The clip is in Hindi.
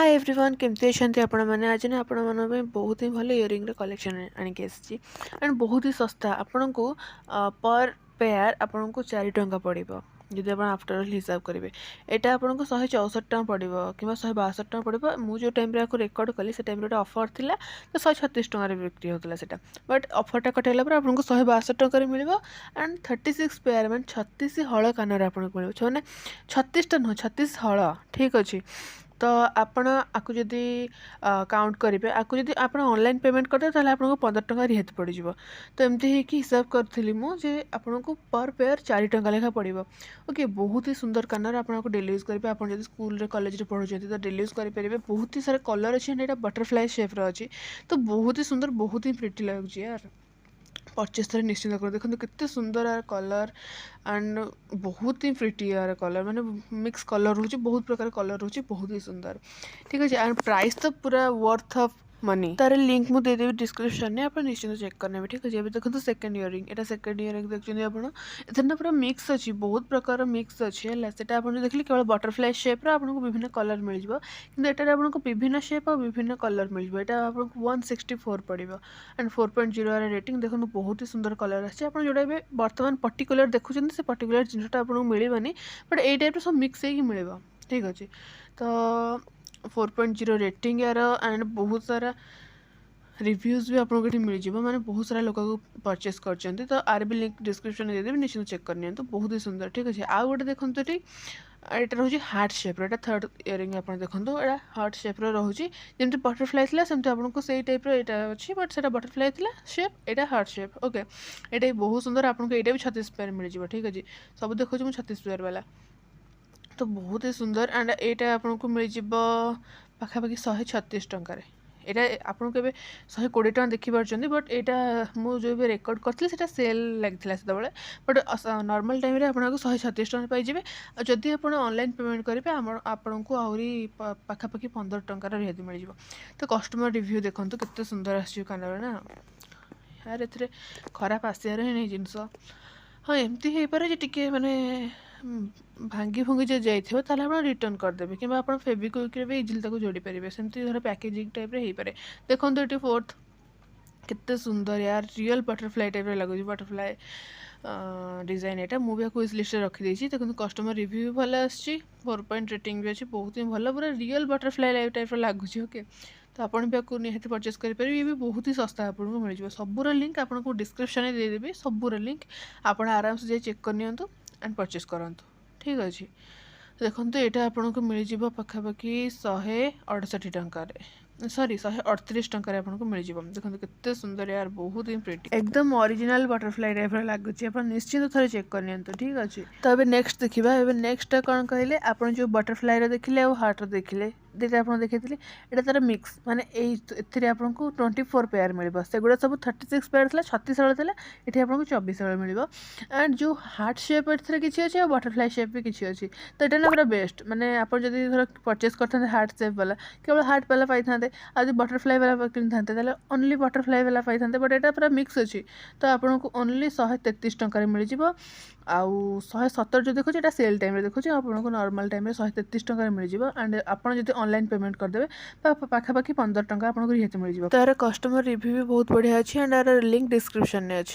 हाय एवरीवन केमती अच्छा आपण मैंने आज ना आपण मन बहुत ही भल इयरिंग कलेक्शन आणिकी आसी एंड बहुत ही सस्ता आपन को पर पेयर आपन को 4 टंका पड़ो जदि आप आफ्टर ऑल हिसाब करेंगे यहाँ आपन को 164 पड़ो कि 162 पड़ो मुझे टाइम आपको रेकर्ड कली से टाइम गोटे अफर था तो 136 टकर बिक्री होता है बट अफरटा कटेला आपको 162 टकर मिल एंड 36 पेयर मैंने 36 हल कान आपको मिले मैंने 36टा नुह 36 हल ठीक अच्छे तो आपण आपको जदि काउंट करेंगे आपको जब आप ऑनलाइन पेमेंट करदे ताहले आपको 15 टका रिहाती पड़ जाव तो एमती ही हिसाब करी मुझे आपको पर पेयर 4 टंका लेखा पड़ो ओके बहुत ही सुंदर कानर आपको डेली यूज करेंगे आप जब स्कूल कॉलेज पढ़ुं तो डेली यूज करेंगे बहुत ही सारा कलर अच्छे यहाँ बटरफ्लाई शेप्र अच्छी तो बहुत ही सुंदर बहुत ही प्रिटी लगुच यार परचेस थे निश्चिंत कर देखो केते सुंदर यार कलर एंड बहुत ही प्रिटी यार कलर माने मिक्स कलर रोचे बहुत प्रकार कलर रोचे बहुत ही सुंदर ठीक अच्छे एंड प्राइस तो पूरा वर्थ ऑफ मनी तार लिंक मुझे देदेवी डिस्क्रिप्शन में आप निश्चिंत चेक करने ठीक अच्छे देखो सेकेंड इयरिंग यहाँ सेकेंड इयरिंग देखते आप पूरा मिक्स अच्छी बहुत प्रकार मिक्स अच्छी है सेटा आप देखिए केवल बटरफ्लाई शेप्र आपको विभिन्न कलर मिल जाए कि आपको विभिन्न शेप और विभिन्न कलर मिल जाए यहाँ आपको 164 पड़ो एंड 4.0 रेटिंग देखो बहुत ही सुंदर कलर आसे आप जोटा बर्तमान पर्टिकुलर देखुं से पर्टिकुलर जिनटा आपको मिलवानी बट ये टाइप सब मिक्स ही मिल ठीक अच्छे तो 4.0 रेटिंग यार एंड बहुत सारा रिव्यूज भी आपको ये मिल जाए मैंने बहुत सारा लोग परचेस कर तो आर भी लिंक डिस्क्रिप्शन में देदेवी निश्चित चेक करनी तो बहुत ही सुंदर ठीक अच्छे आउ गोटे देखो ये यहाँ रोचे हार्ट शेप्र यहाँ थर्ड इयरिंग आप देखो यहाँ हार्ट शेप्र रोचे जमी बटरफ्लाई थी सेमती आपको से टाइप यहाँ अच्छी बट से बटरफ्लाई थी शेप यहाँ हार्ट शेप ओके यहाँ बहुत सुंदर आपको यहाँ भी 36 पेयर मिल जाए ठीक अच्छे सब देखो मुझे 36 पेयर वाला तो बहुत ही सुंदर एंड यहाँ आपको मिल पाखापाखि 136 टकर यहाँ आपको 120 टका देखिपारे बट यहाँ मुझे भी रेकर्ड करी से सेल लगी से बट नॉर्मल टाइम रे आपको 136 टका पाइबे जदि आप ऑनलाइन पेमेंट करेंगे आपन को आहरी पाखापाखि 15 टकर रिहाती मिल जाए तो कस्टमर रिव्यू देखो केते सुंदर आसनर ना यार ए खराब आसार ही नहीं जिनस हाँ एमती हो पारे टे माने भांगी भुंगी जो जाइए आप रिटर्न करदे कि आप फेविक्विक भी इजिली जोड़ी पारे सेमती धर पैकेजिंग टाइप हो पारे देखो ये फोर्थ केते सुंदर यार रियल बटरफ्लाई टाइप लगुच बटरफ्लाई डिजाइन यहाँ मुझे इस लिस्ट रखी देखो कस्टमर रिव्यू भी भल आसी 4 रेटिंग भी अच्छी बहुत ही भल पूरा रियल बटरफ्लाई लाइव टाइप लगुच ओके तो आपन भी आपको निहाती परचेस करेंगे ये भी बहुत ही सस्ता आपको मिल जाए सबूर लिंक आपको डिस्क्रिप्शन में देदेवी सबूर लिंक आप आराम से चेक करनी एंड परचेस करूँ ठीक अच्छे देखो यहाँ आपको मिल जाए पाखापाखि 168 टकर सॉरी 138 टकर आपको मिल जाए देखो केते सुंदर यार बहुत ही प्रिटी एकदम ओरिजिनल बटरफ्लाई टाइप लगुच आप निश्चित थे चेक करनी ठीक अच्छे तो अभी नेक्स्ट देखा नेक्स्ट कौन कहले आप जो बटरफ्लाई देखिले और हार्ट देखिले दुटा आप देखी यहाँ तार मिक्स माने आपको 24 पेयर मिल सेगुड़ा सब 36 पेयर था 36 हल था ये आपको 24 हल मिल एंड जो हार्ट शेप ए किसी अच्छे और बटरफ्लाई शेप भी किसी अच्छी तो यहाँ ना पूरा बेस्ट माने आप जब धर परचेस करते हार्ट शेप वाला केवल हार्ट वाला पाई था आज बटरफ्लाई वाला कि था ओनली बटरफ्लाई वाला पाई था बट यहाँ पूरा मिक्स अच्छी तो आपको ओनली 133 टकर मिल जाए आउ 170 जो देखो यहाँ सेल टाइम देखो आपको नॉर्मल टाइम 133 टकर मिल जाए एंड आपड़ जो ऑनलाइन पेमेंट करदे पाखापाखि 15 टका आपको रिहाती मिल जाए तो यार कस्टमर रिव्यू भी बहुत बढ़िया अच्छी एंड यार लिंक डिस्क्रिप्शन में अच्छी।